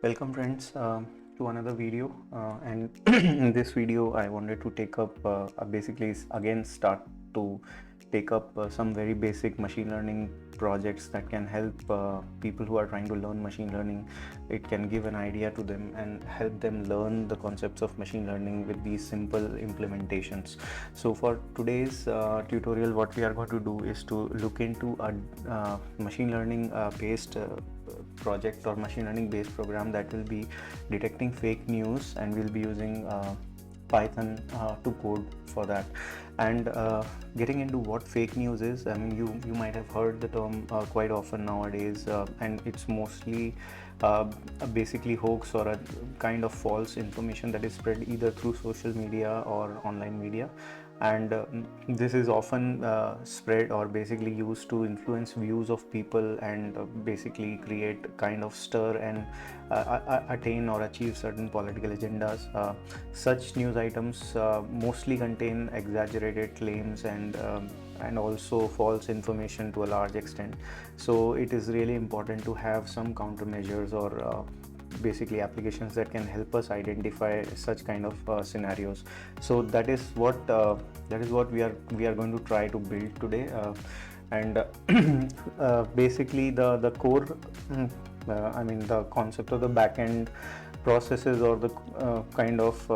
Welcome friends to another video and in this video I wanted to take up basically again start to take up some very basic machine learning projects that can help people who are trying to learn machine learning. It can give an idea to them and help them learn the concepts of machine learning with these simple implementations. So for today's tutorial, what we are going to do is to look into a machine learning based project or machine learning based program that will be detecting fake news, and we'll be using Python to code for that. And getting into what fake news is, I mean, you might have heard the term quite often nowadays, and it's mostly basically hoax or a kind of false information that is spread either through social media or online media. And this is often spread or basically used to influence views of people and basically create kind of stir and attain or achieve certain political agendas. Such news items mostly contain exaggerated claims and also false information to a large extent. So it is really important to have some countermeasures or basically applications that can help us identify such kind of scenarios. So that is what we are going to try to build today. And basically the core I mean the concept of the backend processes or the kind of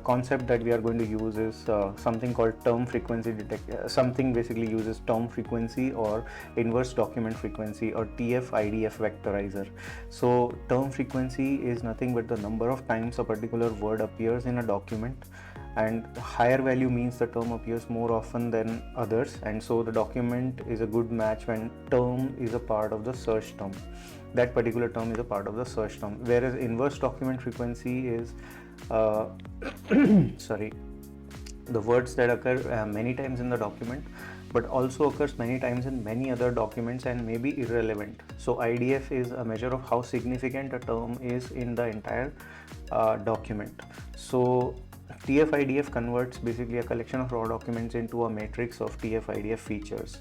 concept that we are going to use is something called term frequency something basically uses term frequency or inverse document frequency or TF-IDF vectorizer. So term frequency is nothing but the number of times a particular word appears in a document, and higher value means the term appears more often than others, and so the document is a good match when term is a part of the search term. That particular term is a part of the search term, whereas inverse document frequency is uh, sorry, the words that occur many times in the document but also occurs many times in many other documents and may be irrelevant. So IDF is a measure of how significant a term is in the entire document. So TF-IDF converts basically a collection of raw documents into a matrix of TF-IDF features.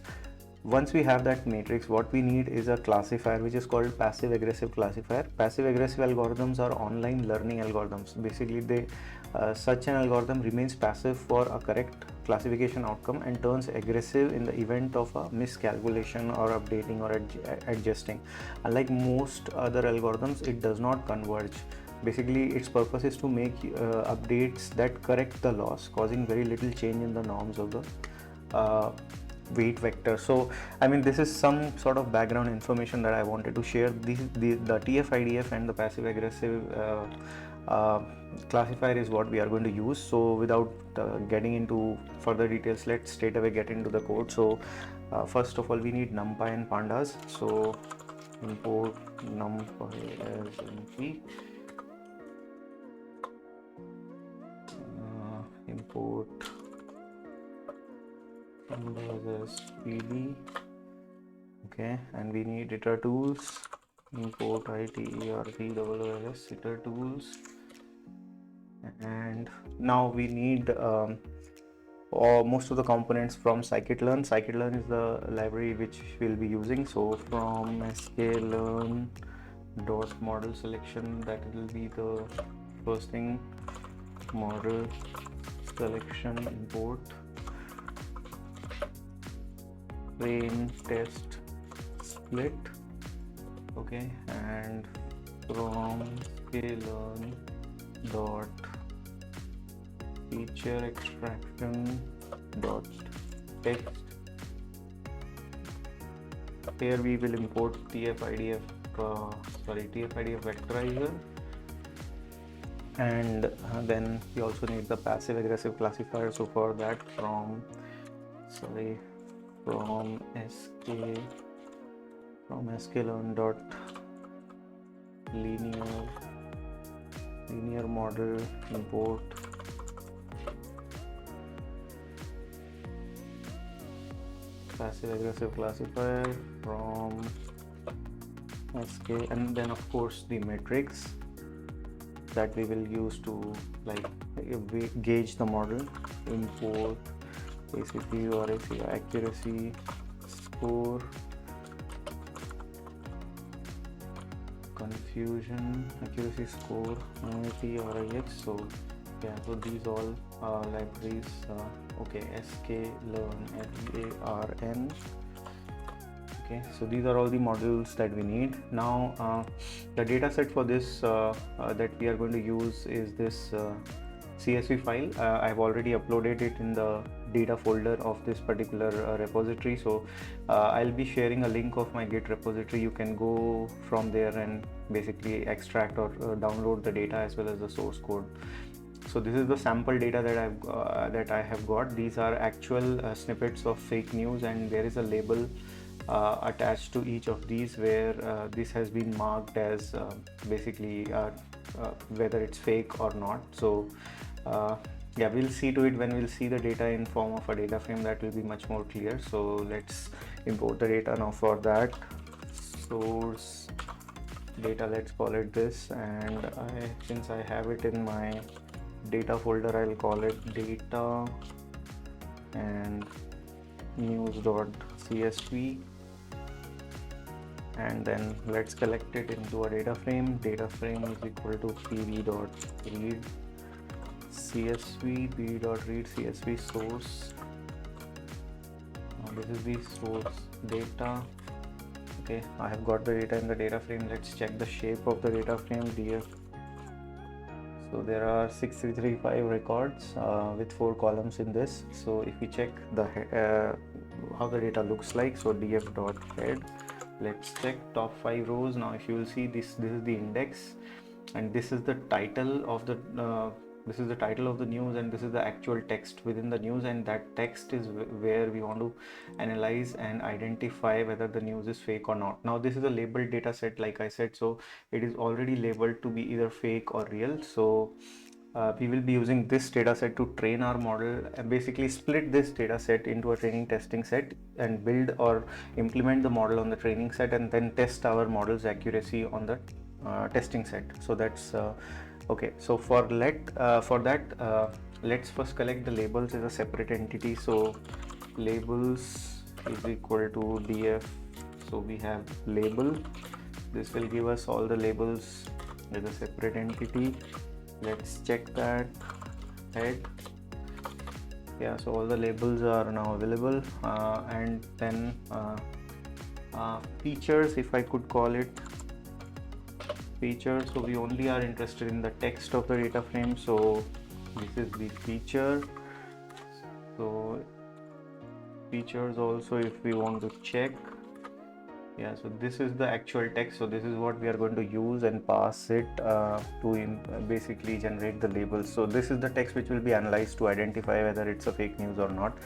Once we have that matrix, what we need is a classifier which is called passive aggressive classifier. Passive aggressive algorithms are online learning algorithms. Basically they such an algorithm remains passive for a correct classification outcome and turns aggressive in the event of a miscalculation or updating or adjusting. Unlike most other algorithms, it does not converge. Basically its purpose is to make updates that correct the loss, causing very little change in the norms of the weight vector. So I mean, this is some sort of background information that I wanted to share. The TF-IDF and the passive aggressive classifier is what we are going to use. So without getting into further details, let's straight away get into the code. So first of all, we need NumPy and pandas. So import NumPy as np, import pandas as pd. Okay, and we need iter tools, import itertools iter tools. And now we need most of the components from scikit-learn. Scikit-learn is the library which we'll be using. So from sklearn dot model selection, that will be the first thing. Model selection, import train test split. Okay, and from sklearn dot feature extraction dot text, here we will import TF-IDF vectorizer. And then we also need the passive aggressive classifier. So for that, from sklearn dot linear model, import passive aggressive classifier from sk, and then of course the matrix that we will use to gauge the model. Import ACP or accuracy score confusion, accuracy score, MIT, RIX. So yeah, so these all libraries. Okay, sklearn, LEARN. Okay, so these are all the modules that we need. Now the data set for this that we are going to use is this CSV file. I've already uploaded it in the data folder of this particular repository. So I'll be sharing a link of my Git repository. You can go from there and basically extract or download the data as well as the source code. So this is the sample data that I have got. These are actual snippets of fake news, and there is a label attached to each of these where this has been marked as basically whether it's fake or not. So yeah, we'll see to it when we'll see the data in form of a data frame. That will be much more clear. So let's import the data now. For that, source data, let's call it this, and since I have it in my data folder, I'll call it data and news.csv, and then let's collect it into a data frame. Data frame is equal to pv.read csv, pv.read csv source. Now this is the source data. Okay, I have got the data in the data frame. Let's check the shape of the data frame. Df. So there are 6335 records with 4 columns in this. So if we check the how the data looks like, so df.head, let's check top 5 rows. Now if you will see this is the index, and this is the title of the news, and this is the actual text within the news, and that text is where we want to analyze and identify whether the news is fake or not. Now this is a labeled data set, like I said, so it is already labeled to be either fake or real. So we will be using this data set to train our model, and basically split this data set into a training testing set and build or implement the model on the training set, and then test our model's accuracy on the testing set. So that's okay. So for that, let's first collect the labels as a separate entity. So labels is equal to df. So we have label. This will give us all the labels as a separate entity. Let's check that. Head. Yeah, so all the labels are now available, and then features, if I could call it features. So we only are interested in the text of the data frame. So this is the feature. So features also, if we want to check, yeah, so this is the actual text. So this is what we are going to use and pass it to basically generate the labels. So this is the text which will be analyzed to identify whether it's a fake news or not.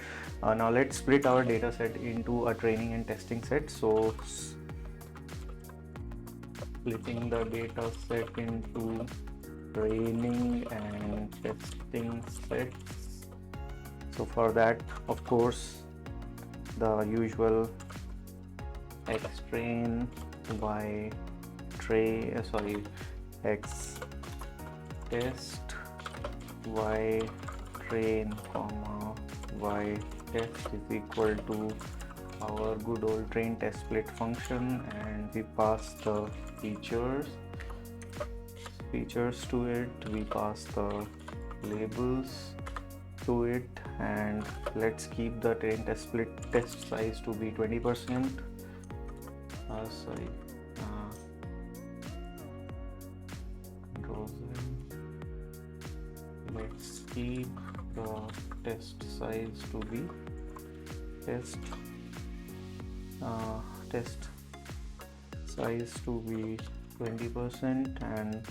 Now let's split our data set into a training and testing set. So splitting the data set into training and testing sets. So for that, of course, the usual xtrain y x test y train comma y test is equal to our good old train test split function, and we pass the features to it, we pass the labels to it, and let's keep the train test split test size to be 20%. Let's keep the test size to be test size to be 20%, and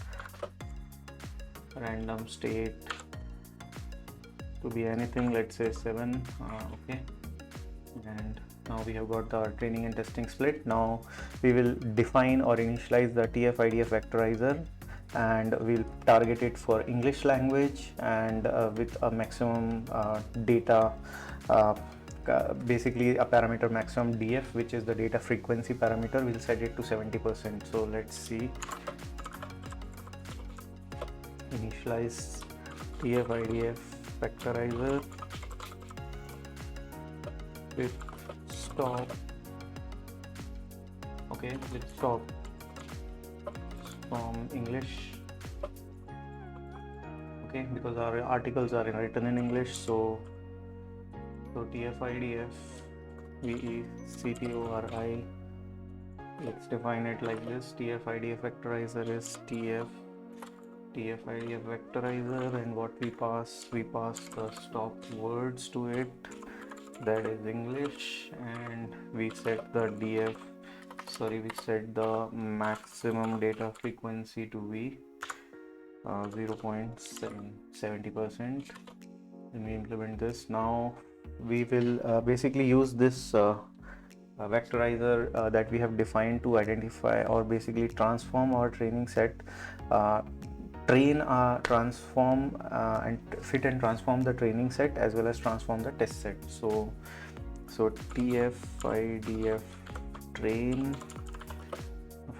random state to be anything, let's say 7. Okay, and now we have got the training and testing split. Now we will define or initialize the TF-IDF vectorizer, and we'll target it for English language, and with a maximum data, basically a parameter maximum df, which is the data frequency parameter. We'll set it to 70%. So let's see, initialize TF-IDF vectorizer with stop. Okay, with stop. from English, okay, because our articles are written in English. So TF-IDF VECTORI, let's define it like this. TF-IDF vectorizer is TF-IDF vectorizer, and what we pass the stop words to it, that is English, and we set the maximum data frequency to be 0.70%. and we implement this. Now we will basically use this vectorizer that we have defined to identify or basically transform our training set, transform and fit and transform the training set as well as transform the test set. So TF-IDF train,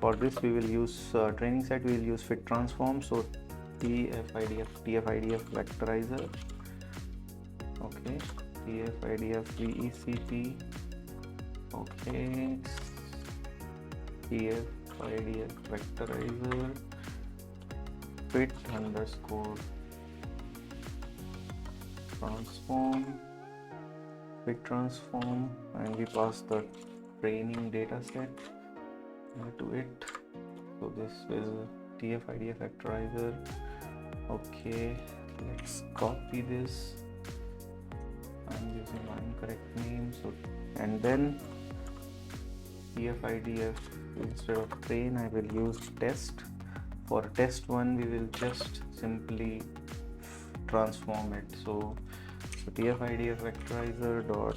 for this we will use training set, we will use fit transform. So TF-IDF vectorizer, okay, TF-IDF VECT, okay, TF-IDF vectorizer fit underscore transform, fit transform, and we pass the training data set to it. So this is TF-IDF vectorizer. Okay, let's copy this. I'm using my incorrect name. So, and then TF-IDF, instead of train I will use test. For test one we will just simply transform it. So TF-IDF vectorizer dot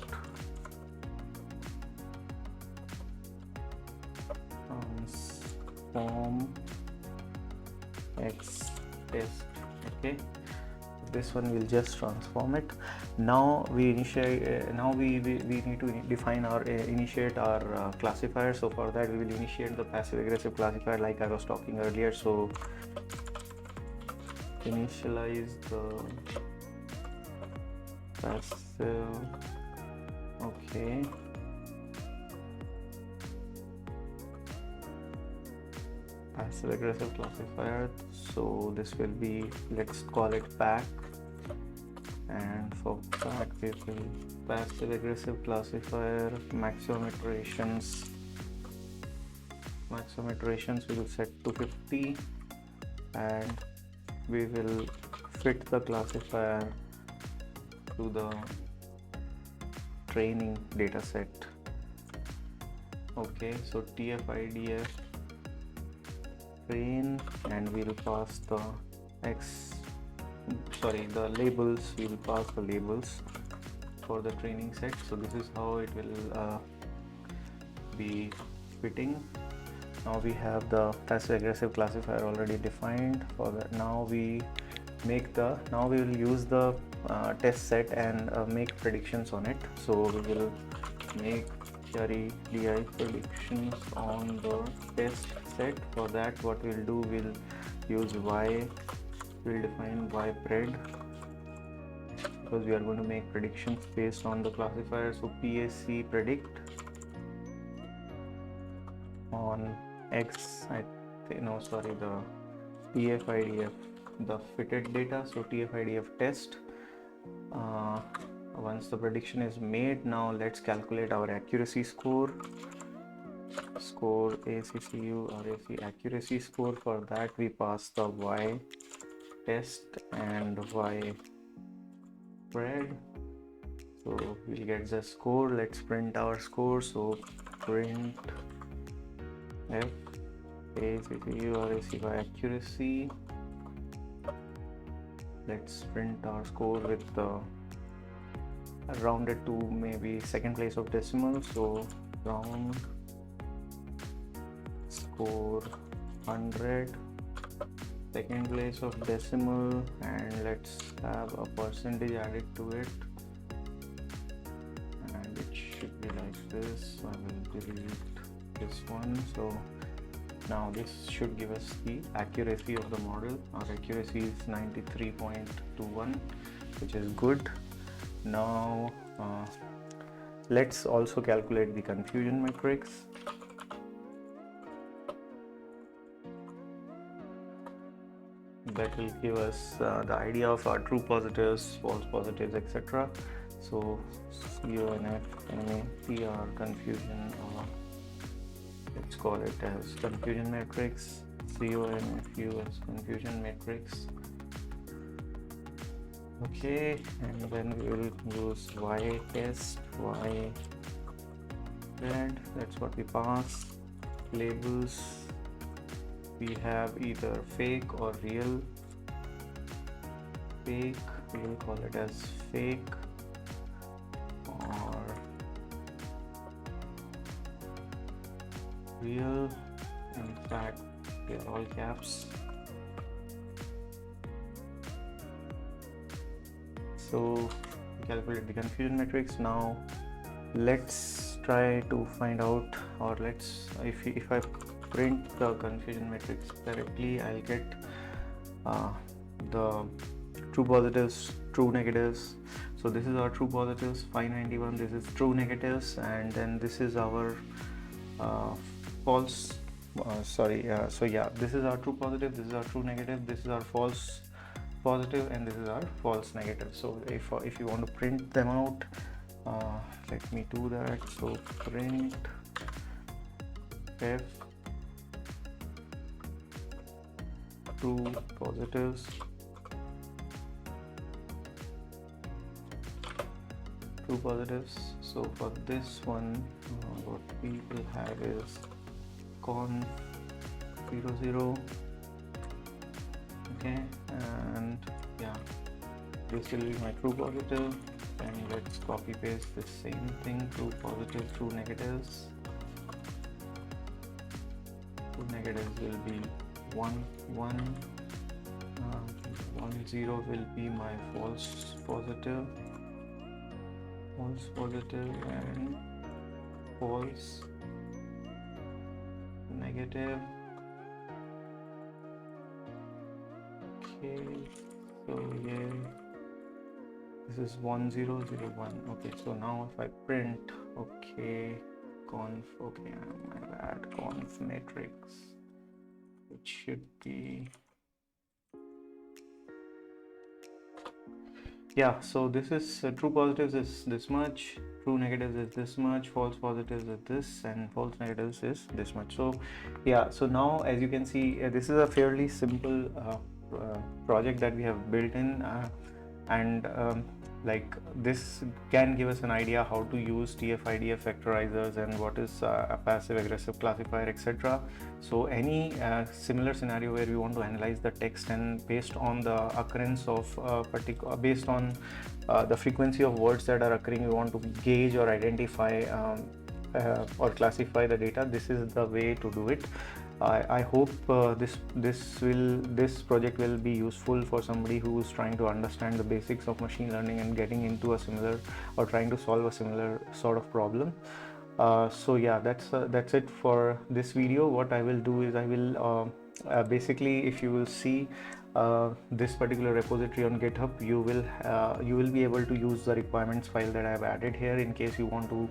transform x test, okay, this one will just transform it. Now we initiate now we need to define our initiate our classifier. So for that we will initiate the passive aggressive classifier like I was talking earlier. So initialize the passive, okay, passive aggressive classifier. So this will be, let's call it pack, and for pack we will passive aggressive classifier maximum iterations we will set to 50, and we will fit the classifier to the training data set. Okay, so TF-IDF train, and we'll pass the labels, we'll pass the labels for the training set. So this is how it will be fitting. Now we have the passive aggressive classifier already defined. For that, now we will use the test set and make predictions on it. So we will make DI predictions on the test set. For that, what we'll do, we'll use we'll define ypred, because we are going to make predictions based on the classifier. So PAC predict on X, the TF-IDF, the fitted data. So TF-IDF test. Once the prediction is made, now let's calculate our accuracy score. ACCU or AC accuracy score. For that we pass the Y test and Y spread. So we'll get the score. Let's print our score. So print F ACCU or ACY accuracy. Let's print our score with the rounded to maybe second place of decimal. So round score 100, second place of decimal, and let's have a percentage added to it, and it should be like this. I will delete this one. So now this should give us the accuracy of the model. Our accuracy is 93.21, which is good. Now let's also calculate the confusion matrix. that will give us the idea of our true positives, false positives, etc. So CONF, NAPR, confusion, or let's call it as confusion matrix, CONFU as confusion matrix. Okay, and then we will use Y test, Y red, that's what we pass. Labels, we have either fake or real. Fake, we will call it as fake, or real. In fact, they are all caps. So calculate the confusion matrix. Now let's try to find out, or let's, if I print the confusion matrix directly, I'll get the true positives, true negatives. So this is our true positives 591, this is true negatives, and then this is our false so yeah, this is our true positive, this is our true negative, this is our false positive, and this is our false negative. So if you want to print them out, let me do that. So print f true positives, true positives. So for this one, what we will have is conf 00. Okay, and yeah, this will be my true positive, and let's copy paste the same thing, true positive, true negatives. True negatives will be 1 1, 1 0 will be my false positive, and false negative. Okay, so yeah, this is 1001. Okay, so now if I print, okay, conf, okay, my bad, conf matrix, it should be, yeah. So this is true positives is this much, true negatives is this much, false positives is this, and false negatives is this much. So yeah, so now as you can see, this is a fairly simple project that we have built in, and like this can give us an idea how to use TF-IDF factorizers and what is a passive aggressive classifier, etc. So any similar scenario where we want to analyze the text, and based on the occurrence of based on the frequency of words that are occurring, we want to gauge or identify or classify the data, this is the way to do it. I hope this project will be useful for somebody who is trying to understand the basics of machine learning and getting into a similar, or trying to solve a similar sort of problem. So yeah, that's it for this video. What I will do is I will basically, if you will see this particular repository on GitHub, you will be able to use the requirements file that I have added here in case you want to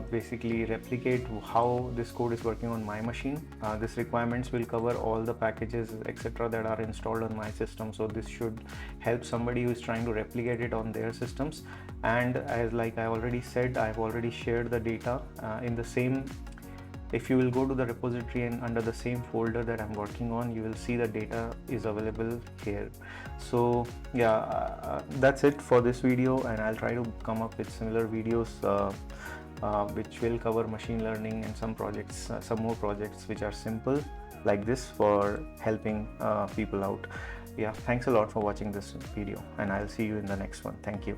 basically replicate how this code is working on my machine. This requirements will cover all the packages, etc., that are installed on my system. So this should help somebody who is trying to replicate it on their systems. And as like I already said, I've already shared the data in the same. If you will go to the repository and under the same folder that I'm working on, you will see the data is available here. So yeah, that's it for this video, and I'll try to come up with similar videos which will cover machine learning and some projects, some more projects which are simple like this for helping people out. Yeah, thanks a lot for watching this video, and I'll see you in the next one. Thank you.